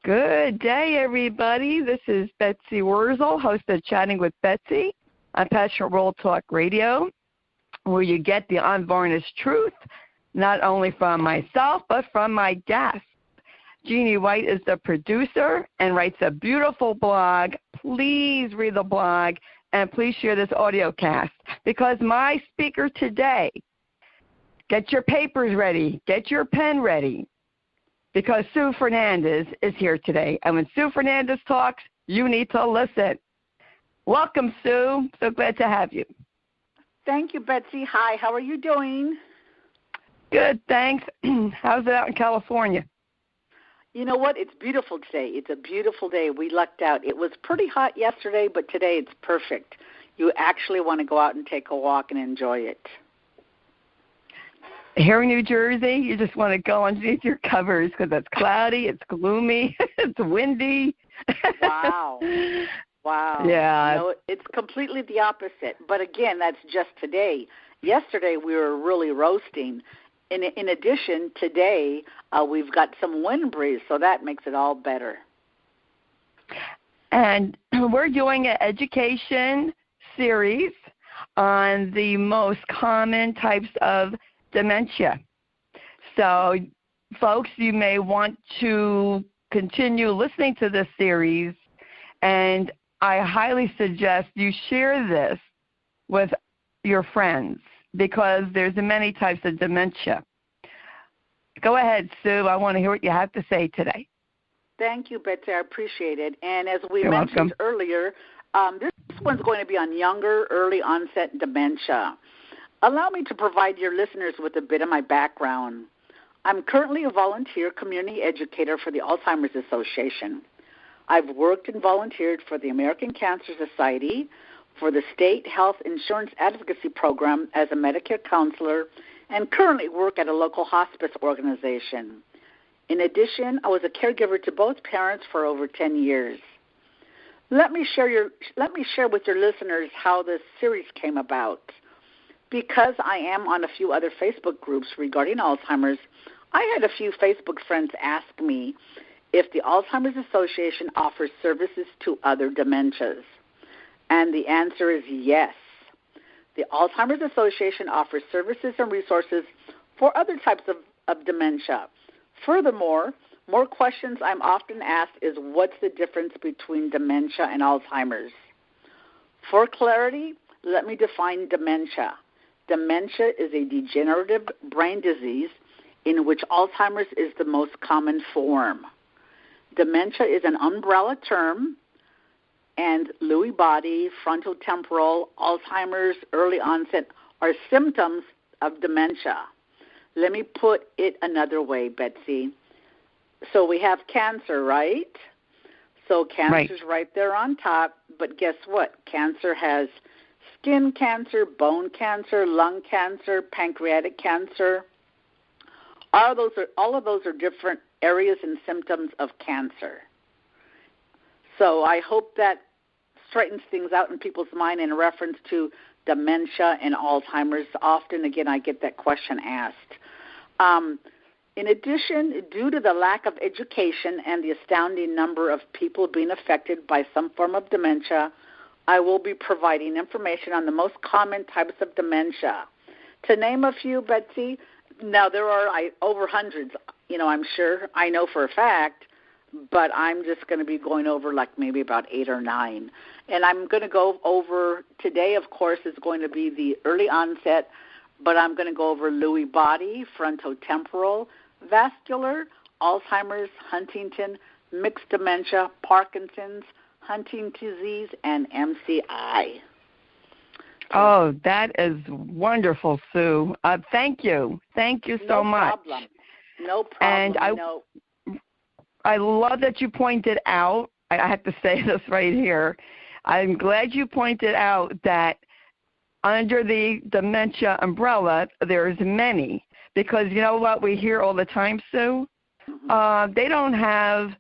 Good day, everybody. This is Betsy Wurzel, host of Chatting with Betsy on Passionate World Talk Radio, where you get the unvarnished truth, not only from myself, but from my guests. Jeanne White is the producer and writes a beautiful blog. Please read the blog and please share this audio cast, because my speaker today, get your papers ready, get your pen ready, because Sue Fernandez is here today. And when Sue Fernandez talks, you need to listen. Welcome, Sue. So glad to have you. Thank you, Betsy. Hi, how are you doing? Good, thanks. How's it out in California? You know what? It's beautiful today. It's a beautiful day. We lucked out. It was pretty hot yesterday, but today it's perfect. You actually want to go out and take a walk and enjoy it. Here in New Jersey, you just want to go underneath your covers because it's cloudy, it's gloomy, it's windy. Wow. Wow. Yeah. You know, it's completely the opposite. But again, that's just today. Yesterday we were really roasting. In addition, today we've got some wind breeze, so that makes it all better. And we're doing an education series on the most common types of dementia. So, folks, you may want to continue listening to this series, and I highly suggest you share this with your friends because there's many types of dementia. Go ahead, Sue. I want to hear what you have to say today. Thank you, Betsy. I appreciate it. And as we You're mentioned welcome. earlier, this one's going to be on younger, early onset dementia. Allow me to provide your listeners with a bit of my background. I'm currently a volunteer community educator for the Alzheimer's Association. I've worked and volunteered for the American Cancer Society, for the State Health Insurance Advocacy Program as a Medicare counselor, and currently work at a local hospice organization. In addition, I was a caregiver to both parents for over 10 years. Let me share with your listeners how this series came about. Because I am on a few other Facebook groups regarding Alzheimer's, I had a few Facebook friends ask me if the Alzheimer's Association offers services to other dementias. And the answer is yes. The Alzheimer's Association offers services and resources for other types of dementia. Furthermore, more questions I'm often asked is what's the difference between dementia and Alzheimer's? For clarity, let me define dementia. Dementia is a degenerative brain disease in which Alzheimer's is the most common form. Dementia is an umbrella term, and Lewy body, frontotemporal, Alzheimer's, early onset are symptoms of dementia. Let me put it another way, Betsy. So we have cancer, right? So cancer's right there on top, but guess what? Cancer has skin cancer, bone cancer, lung cancer, pancreatic cancer. All of those are different areas and symptoms of cancer. So I hope that straightens things out in people's mind in reference to dementia and Alzheimer's. Often, again, I get that question asked. In addition, due to the lack of education and the astounding number of people being affected by some form of dementia, I will be providing information on the most common types of dementia. To name a few, Betsy, now there are over hundreds, I'm sure. I know for a fact, but I'm just going to be going over like maybe about 8 or 9. And I'm going to go over, today, of course, is going to be the early onset, but I'm going to go over Lewy body, frontotemporal, vascular, Alzheimer's, Huntington, mixed dementia, Parkinson's, Huntington's disease, and MCI. Oh, that is wonderful, Sue. Thank you. Thank you so much. No problem. And I love that you pointed out, I have to say this right here, I'm glad you pointed out that under the dementia umbrella, there's many. Because you know what we hear all the time, Sue? They don't have,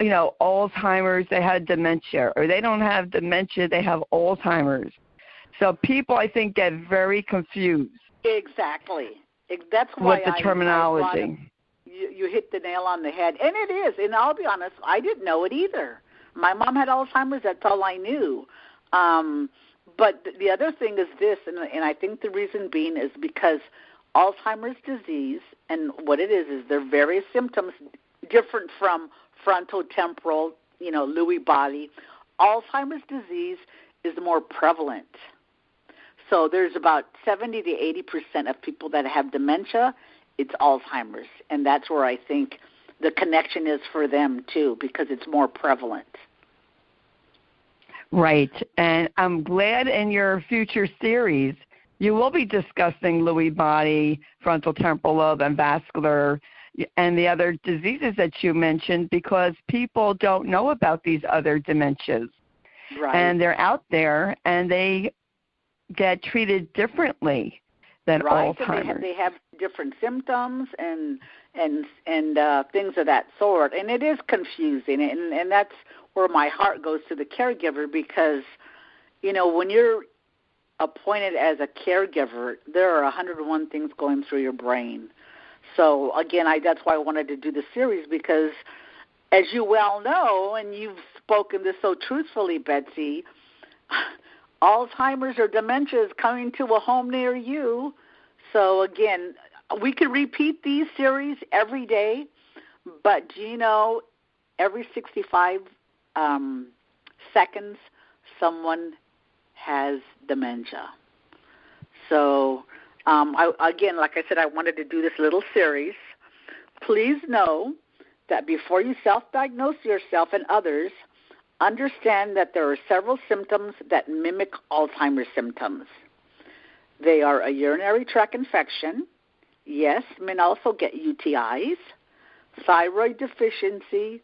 Alzheimer's, they have dementia. Or they don't have dementia, they have Alzheimer's. So people, I think, get very confused. Exactly. That's why with the terminology. you hit the nail on the head. And it is. And I'll be honest, I didn't know it either. My mom had Alzheimer's. That's all I knew. But the other thing is this, and I think the reason being is because Alzheimer's disease, and what it is there are various symptoms different from frontotemporal, Lewy body. Alzheimer's disease is more prevalent. So there's about 70 to 80% of people that have dementia, it's Alzheimer's. And that's where I think the connection is for them, too, because it's more prevalent. Right. And I'm glad in your future series you will be discussing Lewy body, frontal temporal lobe, and vascular, and the other diseases that you mentioned, because people don't know about these other dementias. Right. And they're out there, and they get treated differently than Alzheimer's. And they have different symptoms and things of that sort. And it is confusing, and that's where my heart goes to the caregiver, because, when you're appointed as a caregiver, there are 101 things going through your brain. So, again, that's why I wanted to do the series, because as you well know, and you've spoken this so truthfully, Betsy, Alzheimer's or dementia is coming to a home near you. So, again, we could repeat these series every day, but every 65 seconds someone has dementia. So, again, like I said, I wanted to do this little series. Please know that before you self-diagnose yourself and others, understand that there are several symptoms that mimic Alzheimer's symptoms. They are a urinary tract infection. Yes, men also get UTIs, thyroid deficiency,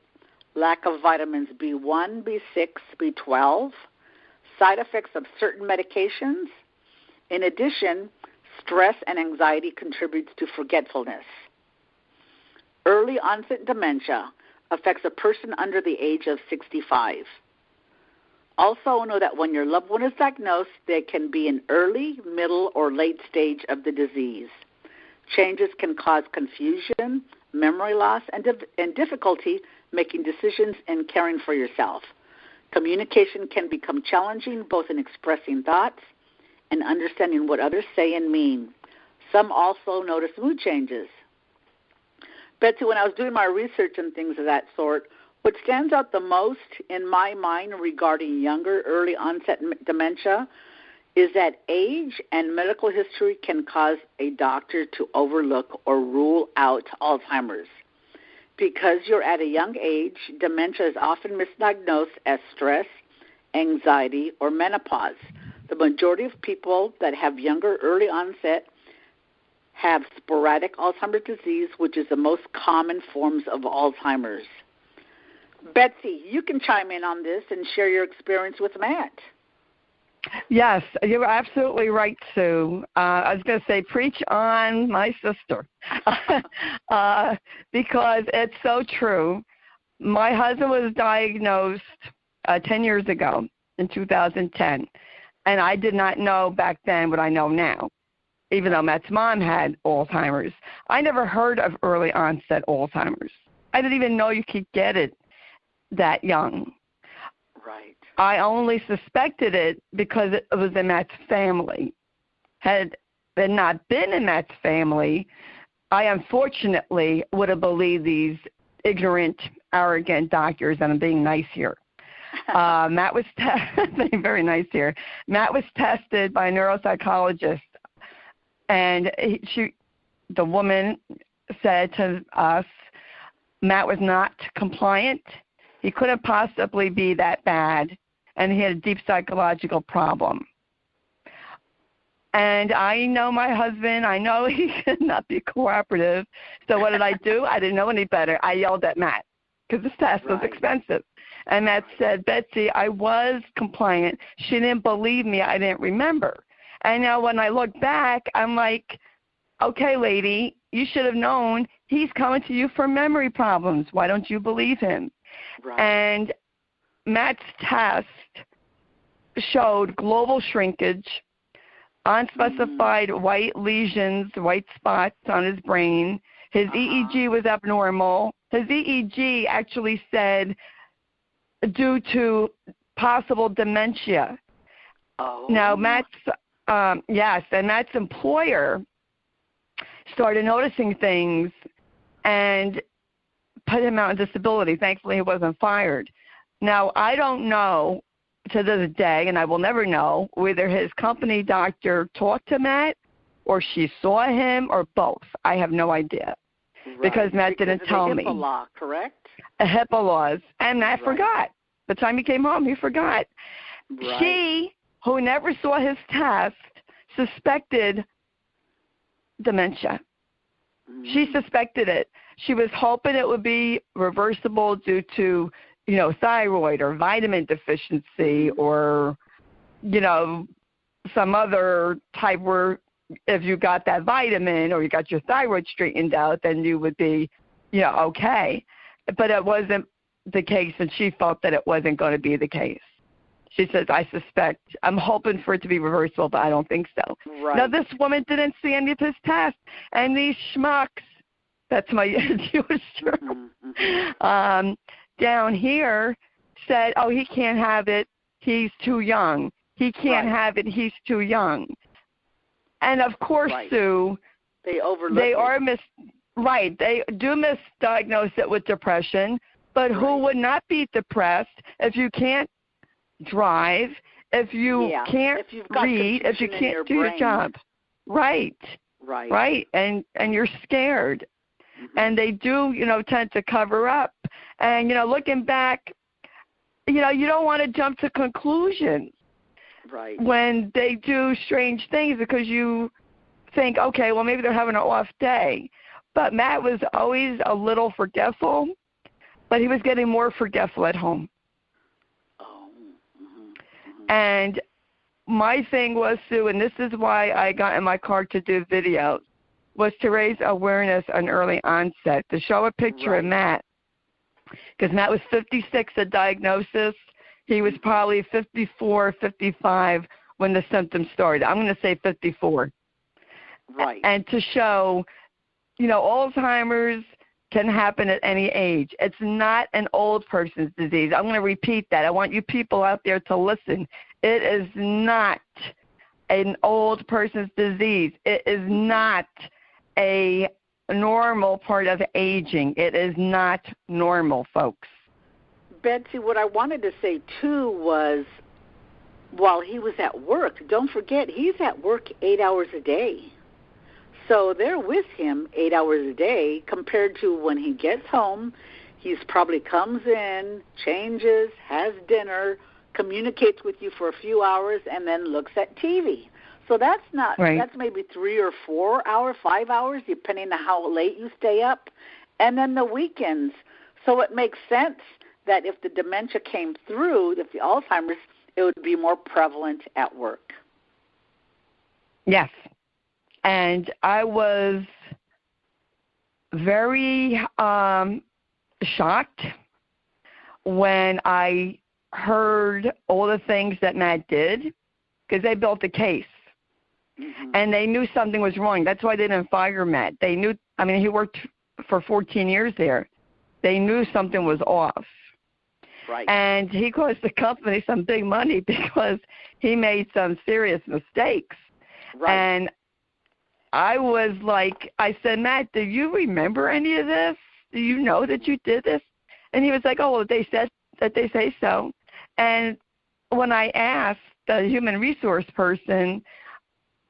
lack of vitamins B1, B6, B12, side effects of certain medications. In addition, stress and anxiety contributes to forgetfulness. Early onset dementia affects a person under the age of 65. Also know that when your loved one is diagnosed, they can be in early, middle, or late stage of the disease. Changes can cause confusion, memory loss, and difficulty making decisions and caring for yourself. Communication can become challenging, both in expressing thoughts and understanding what others say and mean. Some also notice mood changes. Betsy, when I was doing my research and things of that sort, what stands out the most in my mind regarding younger, early onset dementia is that age and medical history can cause a doctor to overlook or rule out Alzheimer's. Because you're at a young age, dementia is often misdiagnosed as stress, anxiety, or menopause. The majority of people that have younger, early onset have sporadic Alzheimer's disease, which is the most common forms of Alzheimer's. Betsy, you can chime in on this and share your experience with Matt. Yes, you're absolutely right, Sue. I was going to say, preach on, my sister, because it's so true. My husband was diagnosed 10 years ago in 2010, and I did not know back then what I know now, even though Matt's mom had Alzheimer's. I never heard of early onset Alzheimer's. I didn't even know you could get it that young. Right. I only suspected it because it was in Matt's family. Had it not been in Matt's family, I unfortunately would have believed these ignorant, arrogant doctors, and I'm being nice here. Matt was being very nice here. Matt was tested by a neuropsychologist, and the woman said to us, Matt was not compliant. He couldn't possibly be that bad, and he had a deep psychological problem. And I know my husband. I know he could not be cooperative. So what did I do? I didn't know any better. I yelled at Matt because this test was expensive. And Matt said, Betsy, I was compliant. She didn't believe me. I didn't remember. And now when I look back, I'm like, okay, lady, you should have known he's coming to you for memory problems. Why don't you believe him? Right. And Matt's test showed global shrinkage, unspecified white lesions, white spots on his brain. His EEG was abnormal. His EEG actually said due to possible dementia. Oh. Now, Matt's, yes, and Matt's employer started noticing things and put him out on disability. Thankfully, he wasn't fired. Now, I don't know to this day, and I will never know, whether his company doctor talked to Matt or she saw him or both. I have no idea. Right. Matt because didn't tell me. HIPAA law, correct? HIPAA laws. And Matt forgot. By the time he came home, he forgot. Right. She, who never saw his test, suspected dementia. She suspected it. She was hoping it would be reversible due to, thyroid or vitamin deficiency or, some other type where if you got that vitamin or you got your thyroid straightened out, then you would be, okay. But it wasn't the case, and she felt that it wasn't going to be the case. She says, I'm hoping for it to be reversible, but I don't think so. Right. Now, this woman didn't see any of his tests, and these schmucks, that's my Jewish term, down here said, oh, he can't have it, he's too young. He can't have it, he's too young. And, of course, Sue, they overlook they it. are they do misdiagnose it with depression, but who would not be depressed if you can't drive, if you can't read, if you can't do your job? Right. And you're scared. And they do, tend to cover up. And, looking back, you don't want to jump to conclusions when they do strange things because you think, okay, well, maybe they're having an off day. But Matt was always a little forgetful, but he was getting more forgetful at home. And my thing was, Sue, and this is why I got in my car to do videos, was to raise awareness on early onset, to show a picture of Matt. Because Matt was 56 at diagnosis. He was probably 54, 55 when the symptoms started. I'm going to say 54. Right. And to show, Alzheimer's can happen at any age. It's not an old person's disease. I'm going to repeat that. I want you people out there to listen. It is not an old person's disease. It is not a normal part of aging. It is not normal, folks. Betsy, what I wanted to say, too, was while he was at work, don't forget, he's at work 8 hours a day. So they're with him 8 hours a day compared to when he gets home, he's probably comes in, changes, has dinner, communicates with you for a few hours, and then looks at TV. So that's not, that's maybe 3 or 4 hours, 5 hours, depending on how late you stay up, and then the weekends. So it makes sense that if the dementia came through, if the Alzheimer's, it would be more prevalent at work. Yes. And I was very shocked when I heard all the things that Matt did, because they built a case. And they knew something was wrong. That's why they didn't fire Matt. They knew, he worked for 14 years there. They knew something was off. Right. And he cost the company some big money because he made some serious mistakes. Right. And I was like, I said, Matt, do you remember any of this? Do you know that you did this? And he was like, oh, well, they said that they say so. And when I asked the human resource person,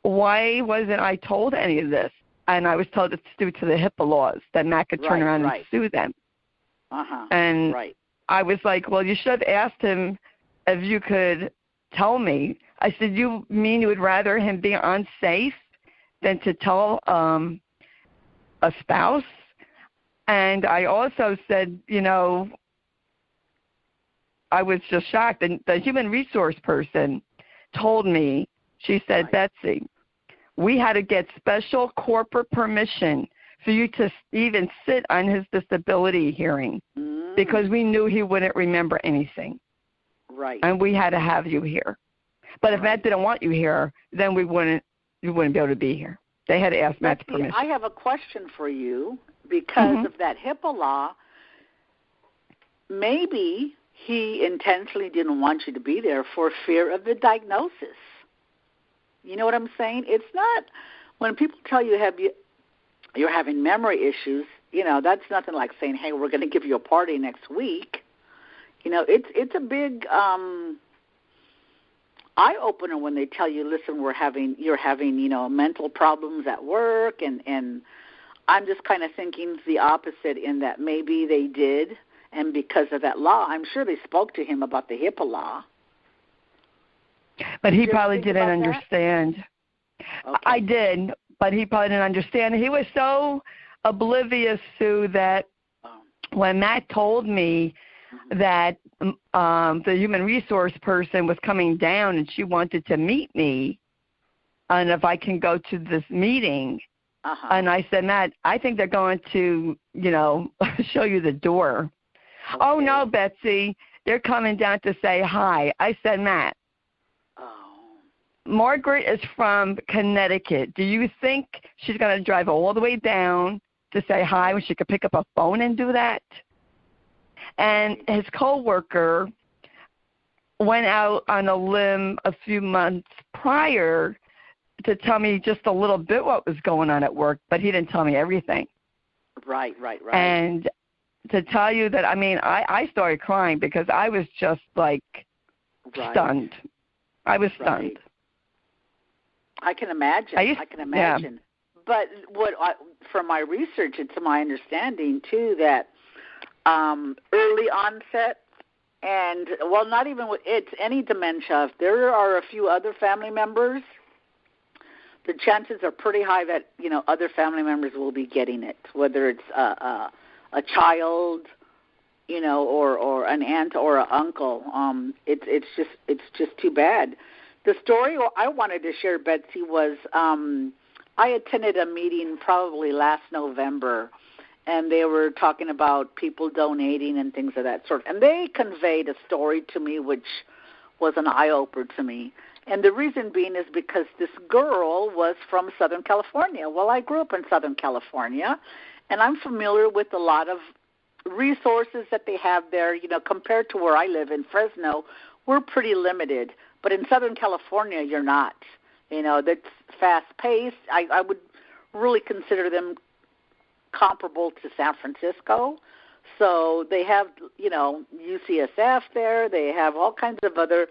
why wasn't I told any of this? And I was told it's due to the HIPAA laws, that Matt could turn around and sue them. And I was like, well, you should have asked him if you could tell me. I said, you mean you would rather him be unsafe than to tell a spouse? And I also said, I was just shocked. And the human resource person told me, she said, Betsy, we had to get special corporate permission for you to even sit on his disability hearing because we knew he wouldn't remember anything. Right. And we had to have you here. But if Matt didn't want you here, then you wouldn't be able to be here. They had to ask Matt's permission. I have a question for you, because of that HIPAA law, maybe he intentionally didn't want you to be there for fear of the diagnosis. You know what I'm saying? It's not, when people tell you you're having memory issues, that's nothing like saying, hey, we're going to give you a party next week. It's a big eye-opener when they tell you, listen, you're having mental problems at work, and I'm just kind of thinking the opposite in that maybe they did, and because of that law, I'm sure they spoke to him about the HIPAA law. But he probably didn't understand. Okay. I did, but he probably didn't understand. He was so oblivious, Sue, that when Matt told me that the human resource person was coming down and she wanted to meet me, and if I can go to this meeting, and I said, Matt, I think they're going to, show you the door. Okay. Oh, no, Betsy, they're coming down to say hi. I said, Matt, Margaret is from Connecticut. Do you think she's going to drive all the way down to say hi when she could pick up a phone and do that? And his coworker went out on a limb a few months prior to tell me just a little bit what was going on at work, but he didn't tell me everything. Right. And to tell you that, I started crying because I was just stunned. I was stunned. Right. I can imagine. Yeah. But from my research, it's my understanding, too, that early onset and, not even it's any dementia. If there are a few other family members, the chances are pretty high that, other family members will be getting it, whether it's a child, or an aunt or an uncle. It's just too bad. The story I wanted to share, Betsy, was I attended a meeting probably last November, and they were talking about people donating and things of that sort. And they conveyed a story to me which was an eye-opener to me. And the reason being is because this girl was from Southern California. Well, I grew up in Southern California, and I'm familiar with a lot of resources that they have there. Compared to where I live in Fresno, we're pretty limited. But in Southern California, you're not. That's fast-paced. I would really consider them comparable to San Francisco. So they have, UCSF there. They have all kinds of other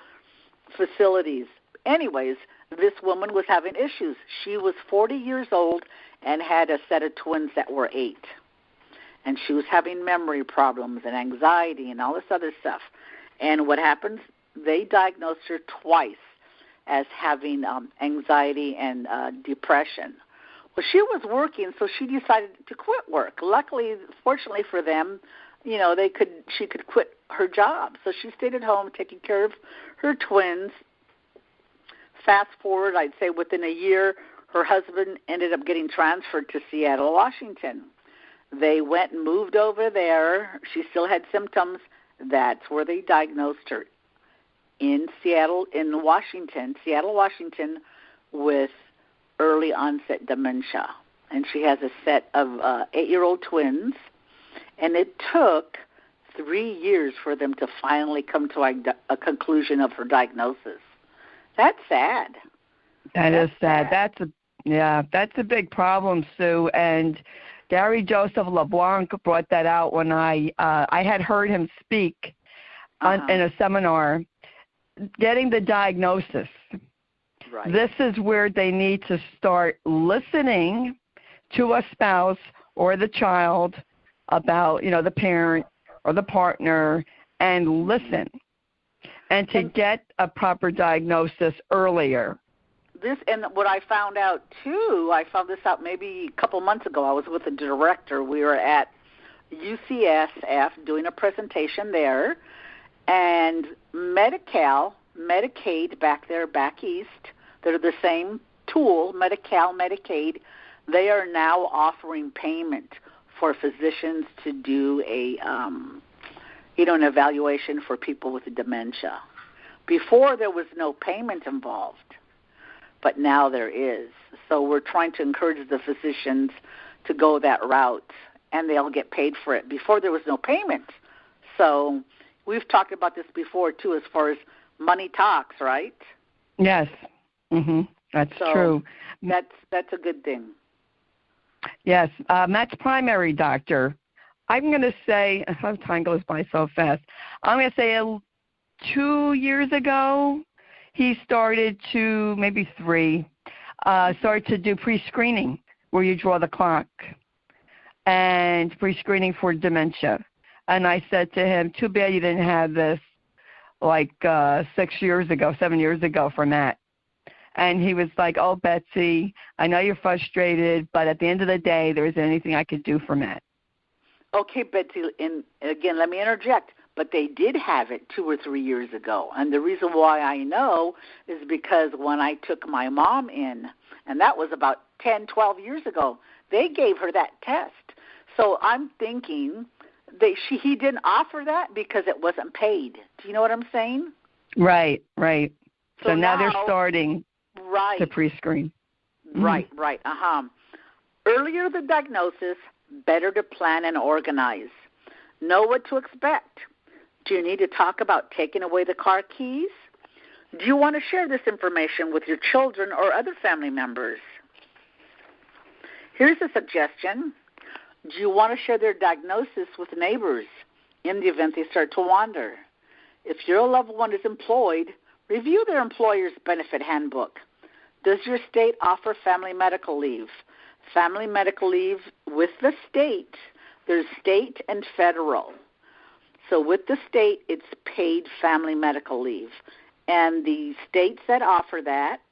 facilities. Anyways, this woman was having issues. She was 40 years old and had a set of twins that were 8. And she was having memory problems and anxiety and all this other stuff. And what happens? They diagnosed her twice as having anxiety and depression. Well, she was working, so she decided to quit work. Luckily, fortunately for them, she could quit her job. So she stayed at home taking care of her twins. Fast forward, I'd say within a year, her husband ended up getting transferred to Seattle, Washington. They went and moved over there. She still had symptoms. That's where they diagnosed her. In Seattle, Washington, with early onset dementia. And she has a set of 8-year-old twins. And it took 3 years for them to finally come to a conclusion of her diagnosis. That's sad. That's sad. That's a big problem, Sue. And Gary Joseph LeBlanc brought that out when I had heard him speak in a seminar. Getting the diagnosis. Right. This is where they need to start listening to a spouse or the child about, the parent or the partner, and listen. And to get a proper diagnosis earlier. And what I found out, too, I found this out maybe a couple months ago. I was with a director. We were at UCSF doing a presentation there. And Medicaid back east, they're the same tool, Medicaid. They are now offering payment for physicians to do an evaluation for people with dementia. Before, there was no payment involved, but now there is. So we're trying to encourage the physicians to go that route and they'll get paid for it. Before, there was no payment. So we've talked about this before, too, as far as money talks, right? Yes. That's true. That's a good thing. Yes. Matt's primary doctor, I'm going to say, time goes by so fast, I'm going to say 2 years ago, he started to, maybe 3, started to do pre-screening where you draw the clock, and pre-screening for dementia. And I said to him, too bad you didn't have this like 7 years ago for Matt. And he was like, oh, Betsy, I know you're frustrated, but at the end of the day, there isn't anything I could do for Matt. Okay, Betsy, and again, let me interject. But they did have it 2 or 3 years ago. And the reason why I know is because when I took my mom in, and that was about 10, 12 years ago, they gave her that test. So I'm thinking he didn't offer that because it wasn't paid. Do you know what I'm saying? Right. So now they're starting to pre-screen. Right. Earlier the diagnosis, better to plan and organize. Know what to expect. Do you need to talk about taking away the car keys? Do you want to share this information with your children or other family members? Here's a suggestion. Do you want to share their diagnosis with neighbors in the event they start to wander? If your loved one is employed, review their employer's benefit handbook. Does your state offer family medical leave? Family medical leave with the state, there's state and federal. So with the state, it's paid family medical leave. And the states that offer that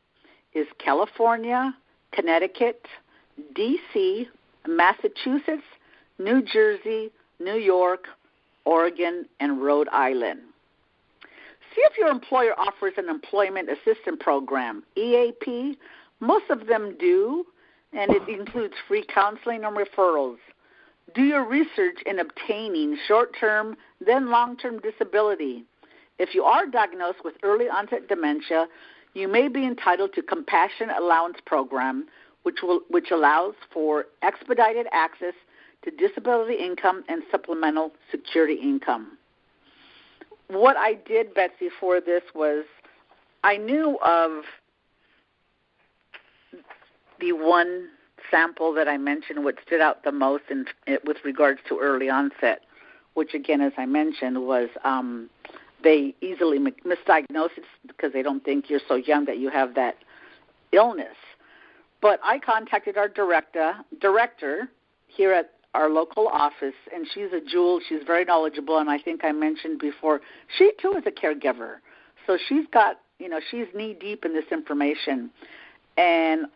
is California, Connecticut, D.C., Massachusetts, New Jersey, New York, Oregon, and Rhode Island. See if your employer offers an employment assistance program, EAP. Most of them do, and it includes free counseling and referrals. Do your research in obtaining short-term, then long-term disability. If you are diagnosed with early onset dementia, you may be entitled to Compassion Allowance Program, which allows for expedited access to disability income and supplemental security income. What I did, Betsy, for this was I knew of the one sample that I mentioned, what stood out the most with regards to early onset, which, again, as I mentioned, was they easily misdiagnose it because they don't think you're so young that you have that illness. But I contacted our director here at our local office, and she's a jewel. She's very knowledgeable, and I think I mentioned before, she, too, is a caregiver. So she's got, she's knee-deep in this information. And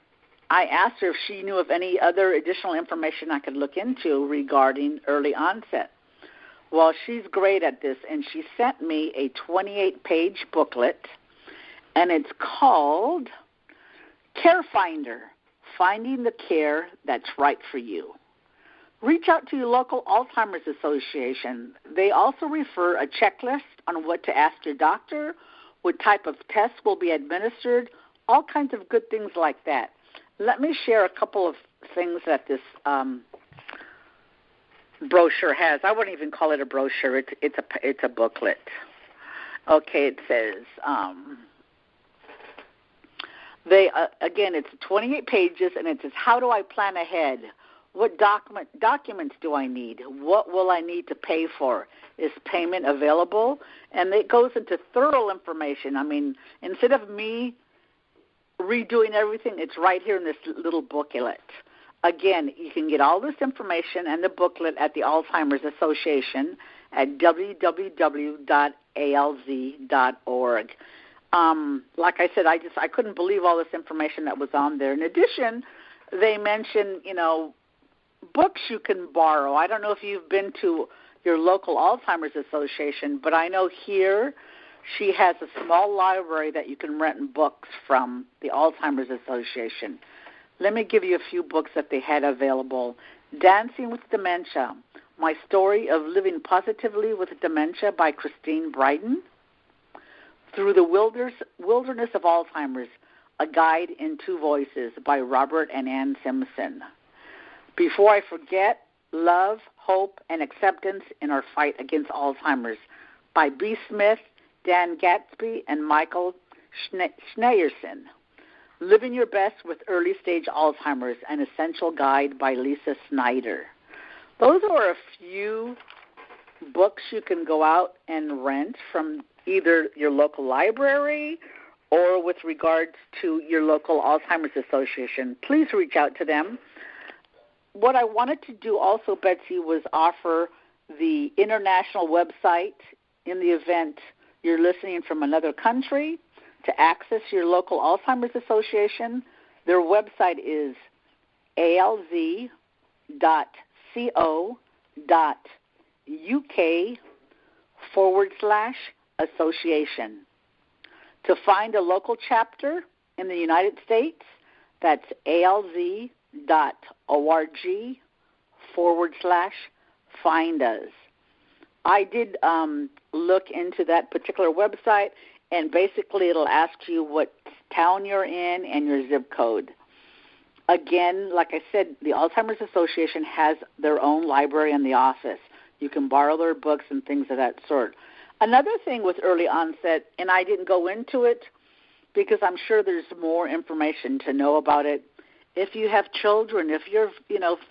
I asked her if she knew of any other additional information I could look into regarding early onset. Well, she's great at this, and she sent me a 28-page booklet, and it's called Care Finder, Finding the Care That's Right for You. Reach out to your local Alzheimer's Association. They also refer a checklist on what to ask your doctor, what type of tests will be administered, all kinds of good things like that. Let me share a couple of things that this brochure has. I wouldn't even call it a brochure. It's a booklet. Okay, it says again, it's 28 pages, and it says, how do I plan ahead? What documents do I need? What will I need to pay for? Is payment available? And it goes into thorough information. I mean, instead of me redoing everything, it's right here in this little booklet. Again, you can get all this information and the booklet at the Alzheimer's Association at www.alz.org. Like I said, I couldn't believe all this information that was on there. In addition, they mention, books you can borrow. I don't know if you've been to your local Alzheimer's Association, but I know here she has a small library that you can rent books from the Alzheimer's Association. Let me give you a few books that they had available. Dancing with Dementia, My Story of Living Positively with Dementia by Christine Brighton. Through the Wilderness of Alzheimer's, A Guide in Two Voices by Robert and Ann Simpson. Before I forget, Love, Hope, and Acceptance in Our Fight Against Alzheimer's by B. Smith, Dan Gatsby, and Michael Schneerson. Living Your Best with Early Stage Alzheimer's, an essential guide by Lisa Snyder. Those are a few books you can go out and rent from either your local library or with regards to your local Alzheimer's Association. Please reach out to them. What I wanted to do also, Betsy, was offer the international website in the event you're listening from another country to access your local Alzheimer's Association. Their website is alz.co.uk/association. To find a local chapter in the United States, that's alz.org/find us. I did look into that particular website, and basically it'll ask you what town you're in and your zip code. Again, like I said, the Alzheimer's Association has their own library in the office. You can borrow their books and things of that sort. Another thing with early onset, and I didn't go into it because I'm sure there's more information to know about it. If you have children, if you're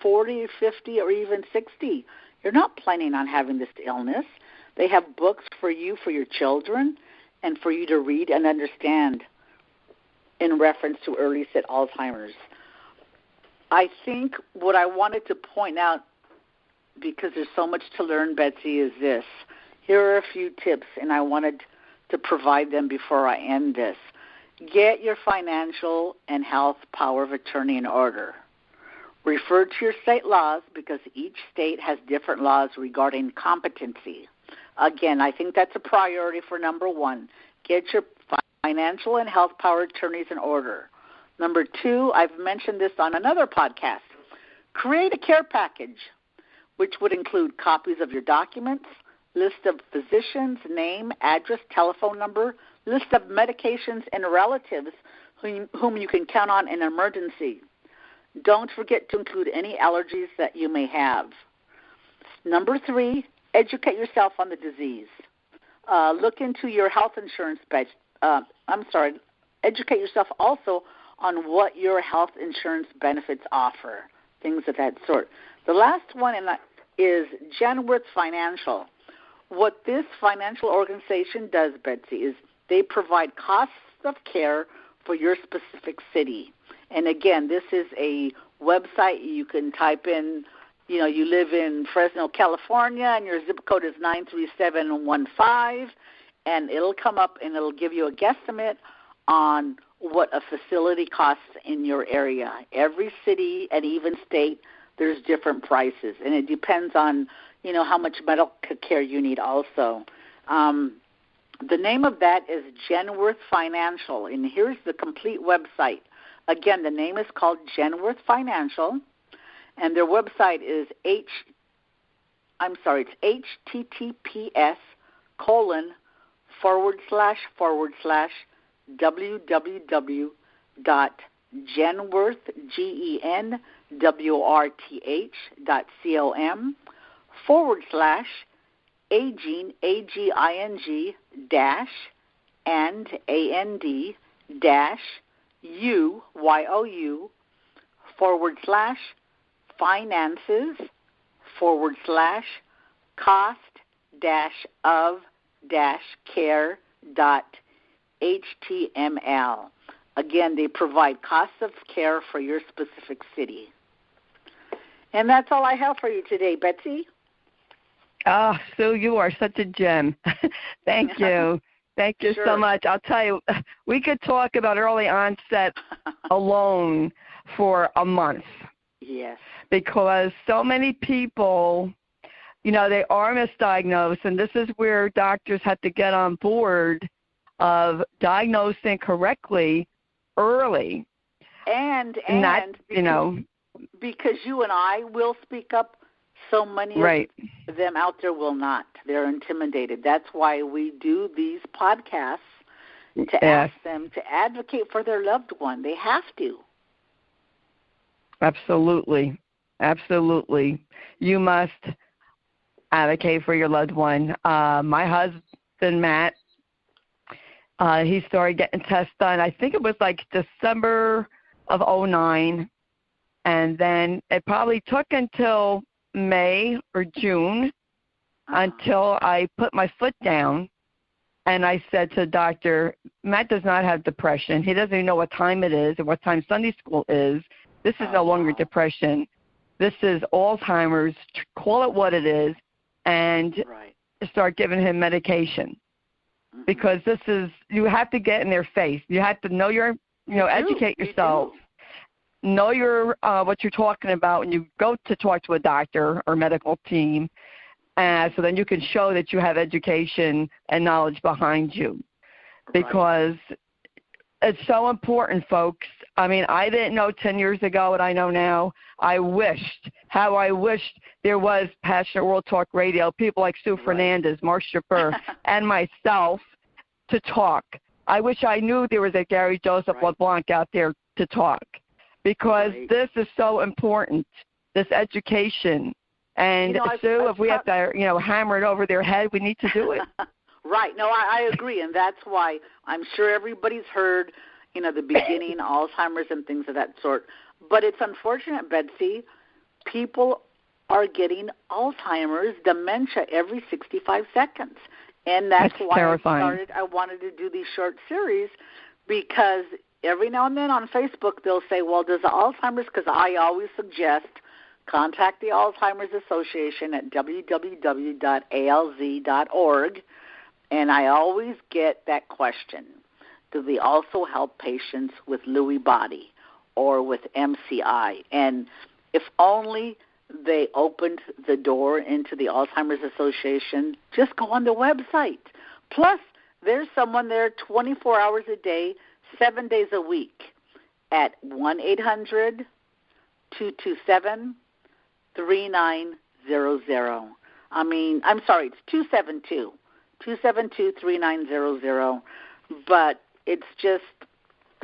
40, 50, or even 60, you're not planning on having this illness. They have books for you, for your children, and for you to read and understand in reference to early onset Alzheimer's. I think what I wanted to point out, because there's so much to learn, Betsy, is this. Here are a few tips, and I wanted to provide them before I end this. Get your financial and health power of attorney in order. Refer to your state laws because each state has different laws regarding competency. Again, I think that's a priority for number one. Get your financial and health power attorneys in order. Number two, I've mentioned this on another podcast. Create a care package, which would include copies of your documents, list of physicians, name, address, telephone number, list of medications and relatives whom you can count on in an emergency. Don't forget to include any allergies that you may have. Number three, educate yourself on the disease. Look into your health insurance. Educate yourself also on what your health insurance benefits offer, things of that sort. The last one is Genworth Financial. What this financial organization does, Betsy, is they provide costs of care for your specific city. And again, this is a website you can type in, you live in Fresno, California, and your zip code is 93715, and it'll come up and it'll give you a guesstimate on what a facility costs in your area. Every city and even state, there's different prices, and it depends on, how much medical care you need also. The name of that is Genworth Financial, and here's the complete website. Again, the name is called Genworth Financial, and their website is it's www.genworth.com/aging, AGING and AND finances/cost-of-care.html. Again, they provide costs of care for your specific city. And that's all I have for you today, Betsy. Oh, Sue, you are such a gem. Thank you. Thank you so much. I'll tell you, we could talk about early onset alone for a month. Yes. Because so many people, they are misdiagnosed, and this is where doctors have to get on board of diagnosing correctly early. And because you and I will speak up, so many of them out there will not. They're intimidated. That's why we do these podcasts, to ask them to advocate for their loved one. They have to. Absolutely. Absolutely. You must advocate for your loved one. My husband, Matt, he started getting tests done. I think it was like December of '09, and then it probably took until May or June until I put my foot down and I said to the doctor, Matt does not have depression. He doesn't even know what time it is or what time Sunday school is. This is no longer depression. This is Alzheimer's. Call it what it is, and start giving him medication. Because this is, you have to get in their face. You have to know educate yourself. Know what you're talking about when you go to talk to a doctor or medical team, so then you can show that you have education and knowledge behind you. Because it's so important, folks. I mean, I didn't know 10 years ago what I know now. I wished there was Passionate World Talk Radio, people like Sue Fernandez, Marsha Burr, and myself to talk. I wish I knew there was a Gary Joseph LeBlanc out there to talk, because this is so important, this education. And Sue, if we have to, hammer it over their head, we need to do it. Right. No, I agree, and that's why I'm sure everybody's heard, the beginning, Alzheimer's and things of that sort. But it's unfortunate, Betsy, people are getting Alzheimer's, dementia every 65 seconds. And that's why terrifying. I wanted to do these short series, because every now and then on Facebook they'll say, well, does the Alzheimer's, because I always suggest contact the Alzheimer's Association at www.alz.org, and I always get that question. Do they also help patients with Lewy body or with MCI? And if only they opened the door into the Alzheimer's Association, just go on the website. Plus, there's someone there 24 hours a day, 7 days a week at 1-800-227-3900. I'm sorry, it's 272-3900. But it's just,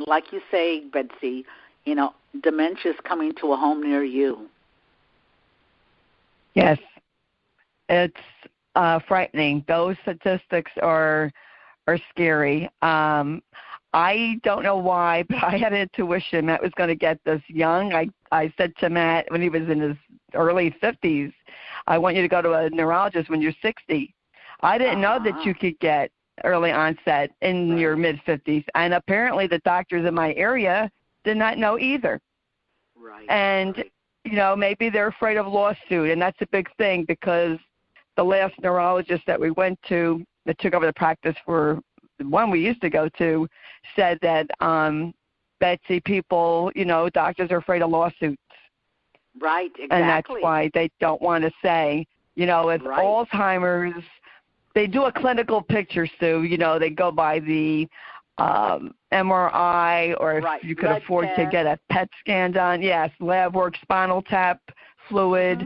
like you say, Betsy, dementia is coming to a home near you. Yes, it's frightening. Those statistics are scary. I don't know why, but I had an intuition Matt was going to get this young. I said to Matt when he was in his early 50s, I want you to go to a neurologist when you're 60. I didn't know that you could get early onset in your mid-50s, and apparently the doctors in my area did not know either. And maybe they're afraid of lawsuit, and that's a big thing, because the last neurologist that we went to that took over the practice for the one we used to go to said that, Betsy, people, doctors are afraid of lawsuits. Right, exactly. And that's why they don't want to say, with Alzheimer's, they do a clinical picture, Sue. They go by the MRI, or if you could afford to get a PET scan done. Yes, lab work, spinal tap, fluid.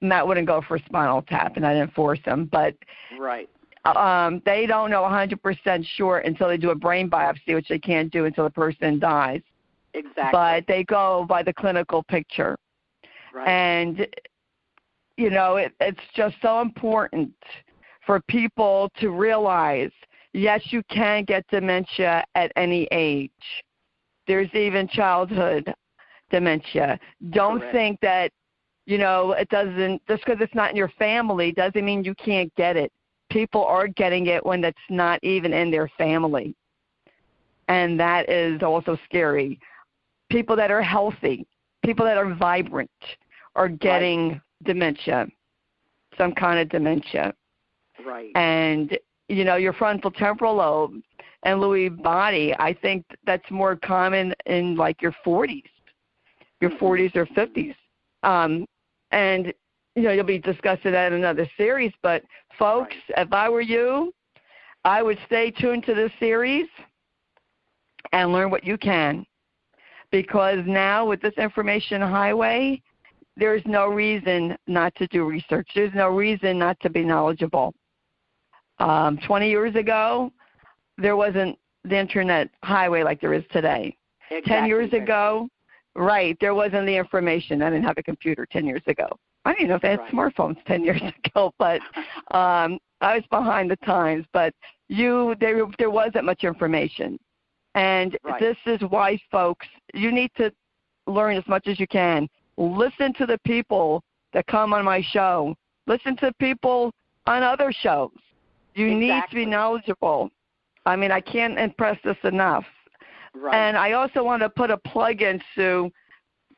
Matt wouldn't go for spinal tap, and I didn't force him. But they don't know 100% sure until they do a brain biopsy, which they can't do until the person dies. Exactly. But they go by the clinical picture. And, it's just so important for people to realize, yes, you can get dementia at any age. There's even childhood dementia. Don't think that, it doesn't, just because it's not in your family doesn't mean you can't get it. People are getting it when it's not even in their family. And that is also scary. People that are healthy, people that are vibrant are getting dementia, some kind of dementia. And, your frontal temporal lobe and Lewy body, I think that's more common in like your 40s or 50s. And, you'll be discussing that in another series. But, folks, if I were you, I would stay tuned to this series and learn what you can. Because now with this information highway, there's no reason not to do research. There's no reason not to be knowledgeable. 20 years ago, there wasn't the internet highway like there is today. 10 years ago, Right. There wasn't the information. I didn't have a computer 10 years ago. I didn't know if they had smartphones 10 years ago, but I was behind the times. But there wasn't much information. And this is why, folks, you need to learn as much as you can. Listen to the people that come on my show. Listen to people on other shows. You need to be knowledgeable. I mean, I can't impress this enough. Right. And I also want to put a plug in, Sue,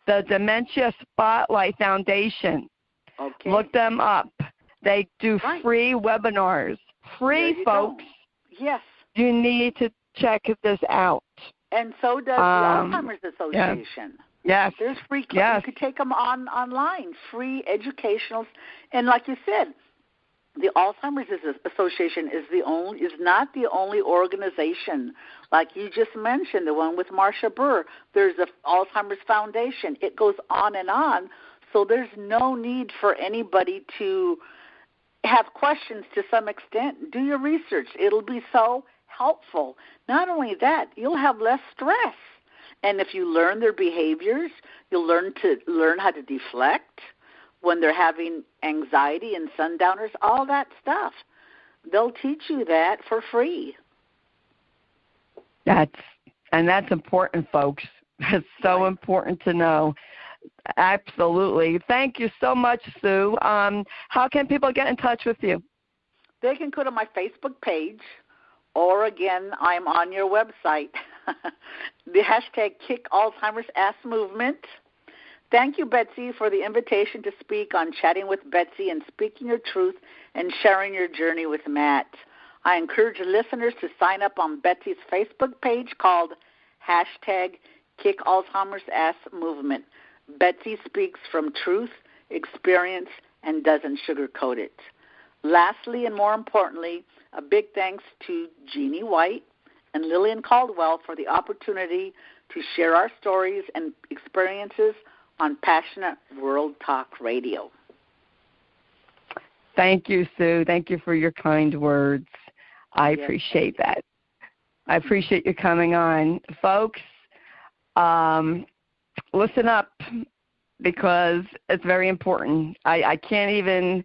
the Dementia Spotlight Foundation. Okay. Look them up. They do free webinars. Free, folks. Go. Yes. You need to check this out. And so does the Alzheimer's Association. Yes. There's free classes. You could take them online, free educationals. And like you said, the Alzheimer's Association is not the only organization. Like you just mentioned, the one with Marsha Burr. There's the Alzheimer's Foundation. It goes on and on. So there's no need for anybody to have questions to some extent. Do your research. It'll be so helpful. Not only that, you'll have less stress. And if you learn their behaviors, you'll learn how to deflect when they're having anxiety and sundowners, all that stuff. They'll teach you that for free. That's important, folks. That's so important to know. Absolutely. Thank you so much, Sue. How can people get in touch with you? They can go to my Facebook page, or again, I'm on your website. The hashtag Kick Alzheimer's Ass Movement. Thank you, Betsy, for the invitation to speak on Chatting with Betsy and Speaking Your Truth and sharing your journey with Matt. I encourage listeners to sign up on Betsy's Facebook page called hashtag Kick Alzheimer's Ass Movement. Betsy speaks from truth, experience, and doesn't sugarcoat it. Lastly, and more importantly, a big thanks to Jeanne White and Lillian Caldwell for the opportunity to share our stories and experiences on Passionate World Talk Radio. Thank you, Sue. Thank you for your kind words. I appreciate that. I appreciate you coming on. Folks, listen up, because it's very important. I can't even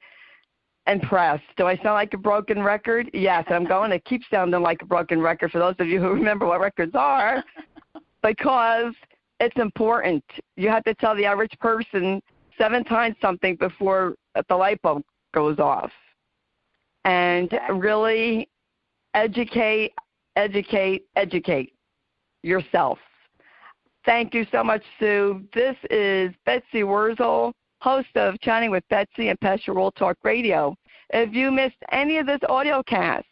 impress. Do I sound like a broken record? Yes, I'm going to keep sounding like a broken record for those of you who remember what records are, because it's important. You have to tell the average person 7 times something before the light bulb goes off. And really educate yourself. Thank you so much, Sue. This is Betsy Wurzel, host of Chatting with Betsy and Passionate World Talk Radio. If you missed any of this audio cast,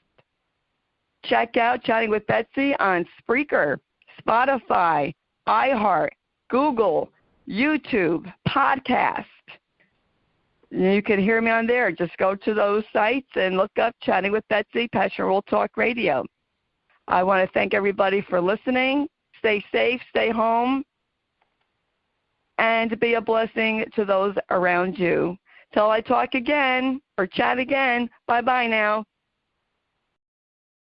check out Chatting with Betsy on Spreaker, Spotify, iHeart, Google, YouTube, podcast. You can hear me on there. Just go to those sites and look up Chatting with Betsy, Passionate World Talk Radio. I want to thank everybody for listening. Stay safe, stay home, and be a blessing to those around you. Till I talk again or chat again, bye-bye now.